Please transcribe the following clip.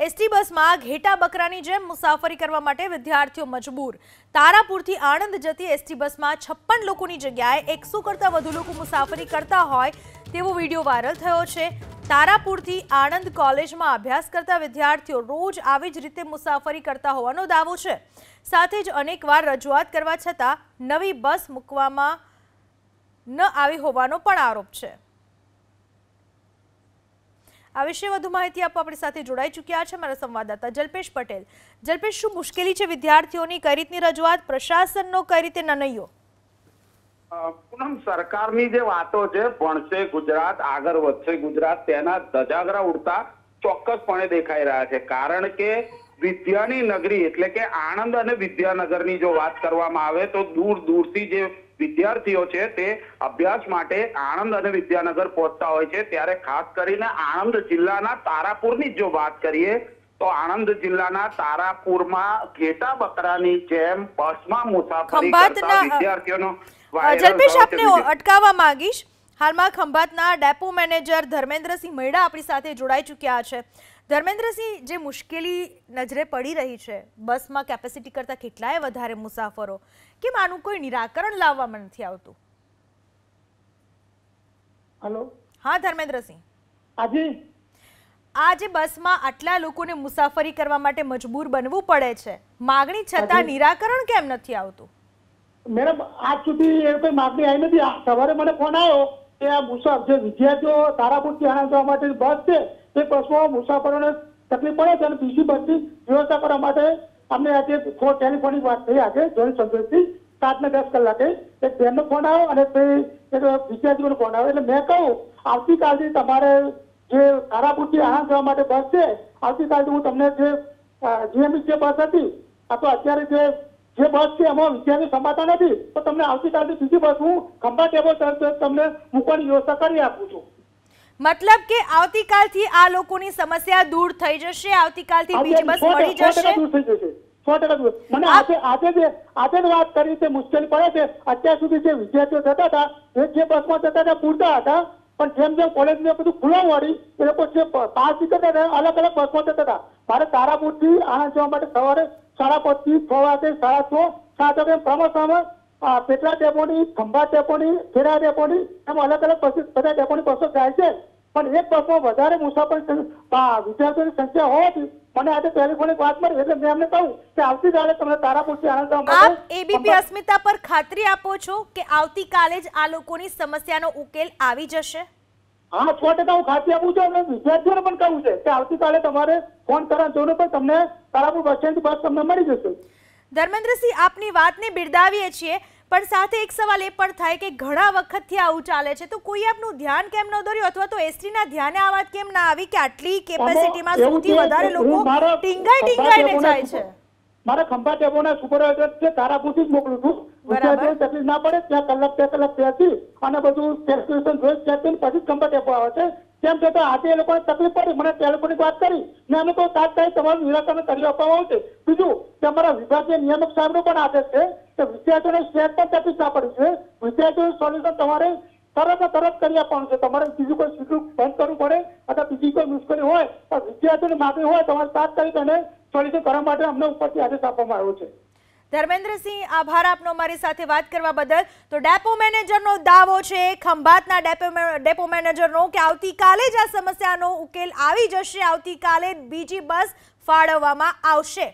ST bus में घेटा बकरानी GeM मुसाफरी करवा माटे विद्यार्थीओ मजबूर। तारापुरथी आणंद जती एसटी बस में 56 लोकोनी जग्याए 100 करता वधु लोको मुसाफरी करता होय तेवो विडियो वायरल थयो छे। तारापुरथी आणंद कॉलेज में अभ्यास करता विद्यार्थीओ रोज आवी ज रीते मुसाफरी करता होवानो दावो छे। साथे ज अनेकवार रजूआत करवा छतां नवी बस मूकवामां न आवी होवानो पण आरोप छे। आ विषे વધુ માહિતી આપવા આપણી સાથે જોડાઈ ચૂક્યા છે મારા સંવાદદાતા જલ્પેશ પટેલ। જલ્પેશ, શું મુશ્કેલી છે વિદ્યાર્થીઓની? કઈ રીતની રજૂઆત, પ્રશાસનનો કઈ રીતે નનૈયો? પૂનમ, સરકારની જે વાતો છે ભણશે ગુજરાત, આગળ વધશે ગુજરાત, તેના ધજાગરા ઉડતા ચોક્કસપણે દેખાઈ રહ્યા છે। કારણ કે વિદ્યાની નગરી એટલે કે આણંદ અને વિદ્યાનગરની જો વાત કરવામાં આવે તો દૂર દૂરથી જે વિદ્યાર્થીઓ છે તે અભ્યાસ માટે આણંદ અને વિદ્યાનગર પહોંચતા હોય છે। ત્યારે ખાસ કરીને આણંદ જિલ્લાના તારાપુરની જો વાત કરીએ તો આણંદ જિલ્લાના તારાપુરમાં ઘેટા બકરાની જેમ બસમાં મુસાફરી કરતા વિદ્યાર્થીઓનો જલ્પેશ, આપને અટકાવવા માંગીશ। હાલમાં ખંભાતના ડેપો મેનેજર ધર્મેન્દ્રસિંહ મૈડા આપણી સાથે જોડાઈ ચૂક્યા છે। ધર્મેન્દ્રસિંહ, જે મુશ્કેલી નજરે પડી રહી છે બસમાં કેપેસિટી કરતા કેટલાય વધારે મુસાફરો, કેમ આનું કોઈ નિરાકરણ લાવવામાં નથી આવતું? હેલો, હા ધર્મેન્દ્રસિંહ, આજે આ જે બસમાં આટલા લોકોને મુસાફરી કરવા માટે મજબૂર બનવું પડે છે, માંગણી છતાં નિરાકરણ કેમ નથી આવતું? મેડમ, આજ સુધી એ કોઈ માંગણી આવી નથી। સવારે મને ફોન આવ્યો કે આ જે વિદ્યાર્થીઓ તારાપુરથી આણંદ જવા માટે બસ છે તે બસમાં મુસાફરોને તકલીફ પડે છે અને બીજી બસની વ્યવસ્થા કરવા માટે અમને આજે ટેલિફોનિક વાત થઈ આજે જોઈન્ટ સંદેશથી 7 ને 10 કલાકે એક બેનનો ફોન આવ્યો અને એક વિદ્યાર્થીઓનો ફોન આવ્યો। એટલે મેં કહ્યું આવતીકાલથી તમારે જે તારાપુરથી આણંદ જવા માટે બસ છે આવતીકાલથી હું તમને જે જીએમસી જે બસ હતી અથવા અત્યારે જે બસ છે એમાં વિદ્યાર્થી સમાતા નથી તો તમને આવતીકાલથી બીજી બસ હું ખંભાત ડેપો તમને મૂકવાની વ્યવસ્થા કરી આપું છું। मतलब કે આવતીકાલથી આ લોકોની સમસ્યા દૂર થઈ જશે, આવતીકાલથી બીજી બસ મળી જશે? 100% મને આજે જ વાત કરી તે મુશ્કેલી પડે છે। અત્યાર સુધી જે વિદ્યાર્થીઓ જતા હતા જે બસમાં જતા હતા પૂરતા હતા, પણ જેમ જેમ કોલેજને બધું ખુલ્લા વાળી એ લોકો જે પાસ નીકળતા હતા અલગ અલગ બસમાં જતા હતા। મારે તારાપુરથી આણંદ જવા માટે સવારે 5:30 થી 6 વાગે 6:30 7 વાગે પ્રમોશનમાં પેટલા ડેપોની, ખંભાત ડેપોની, ખેડા ડેપોની એમ અલગ અલગ બધા ડેપોની બસો જાય છે। પણ એક બસમાં વધારે મુસાફરી વિદ્યાર્થીઓની સંખ્યા હોવાથી મને આજે ટેલિફોનિક વાત મળી એટલે મેં એમને કહ્યું કે આવતીકાલે તમને તારાપુરથી આણંદ જવા માટે આપ એબીપી અસ્મિતા પર ખાતરી આપો છો કે આવતીકાલે જ આ લોકોની સમસ્યાનો ઉકેલ આવી જશે? હા, 100% હું ખાતરી આપું છું અને વિદ્યાર્થીઓને પણ કહ્યું છે કે આવતીકાલે તમારે ફોન કરવાની જરૂર પણ તમને તારાપુર બસ સ્ટેન્ડથી બસ તમને મળી જશે। ધર્મેન્દ્રસિંહ, આપની વાતને બિરદાવીએ છીએ, પણ સાથે એક સવાલ એ પણ થાય કે ઘણા વખતથી આવું ચાલે છે તો કોઈ આપનું ધ્યાન કેમ ન દોર્યું અથવા તો એસટીના ધ્યાને આ વાત કેમ ના આવી કે આટલી કેપેસિટીમાં સૌથી વધારે લોકો ટીંગાઈને જાય છે? મારા ખંભાત ડેપોના સુપરવાઇઝર છે તારાપુરથી જ મોકલું છું। વિદ્યાર્થીઓને તકલીફ ના પડે ત્યાં કલાક 2 કલાક બેસી અને બધું કેલ્ક્યુલેશન જોઈ ચેક કરીને પછી ખંભાત ડેપો આવે છે। કેમ છતાં આજે એ લોકોને તકલીફ પડી, મને ટેલિફોનિક વાત કરી ને અમે તો તાત્કાલિક તમારું નિરાકરણ કરી આપવામાં આવશે। બીજું કે અમારા વિભાગીય નિયામક સાહેબનો પણ આદેશ છે કે વિદ્યાર્થીઓને સ્ટેટ પર તકલીફ ના પડવી જોઈએ, વિદ્યાર્થીઓનું સોલ્યુશન તમારે તરત કરી આપવાનું છે। તમારે બીજું કોઈ સીધું બંધ કરવું પડે અથવા બીજી કોઈ મુશ્કેલી હોય તો વિદ્યાર્થીઓની માંગણી હોય તમારે તાત્કાલિક અને સોલ્યુશન કરવા માટે અમને ઉપરથી આદેશ આપવામાં આવ્યો છે। ધર્મેન્દ્રસિંહ, આભાર આપનો અમારી સાથે વાત કરવા બદલ। તો ડેપો મેનેજરનો દાવો છે, ખંભાતના ડેપો મેનેજરનો, કે આવતીકાલે જ આ સમસ્યાનો ઉકેલ આવી જશે, આવતીકાલે બીજી બસ ફાળવવામાં આવશે।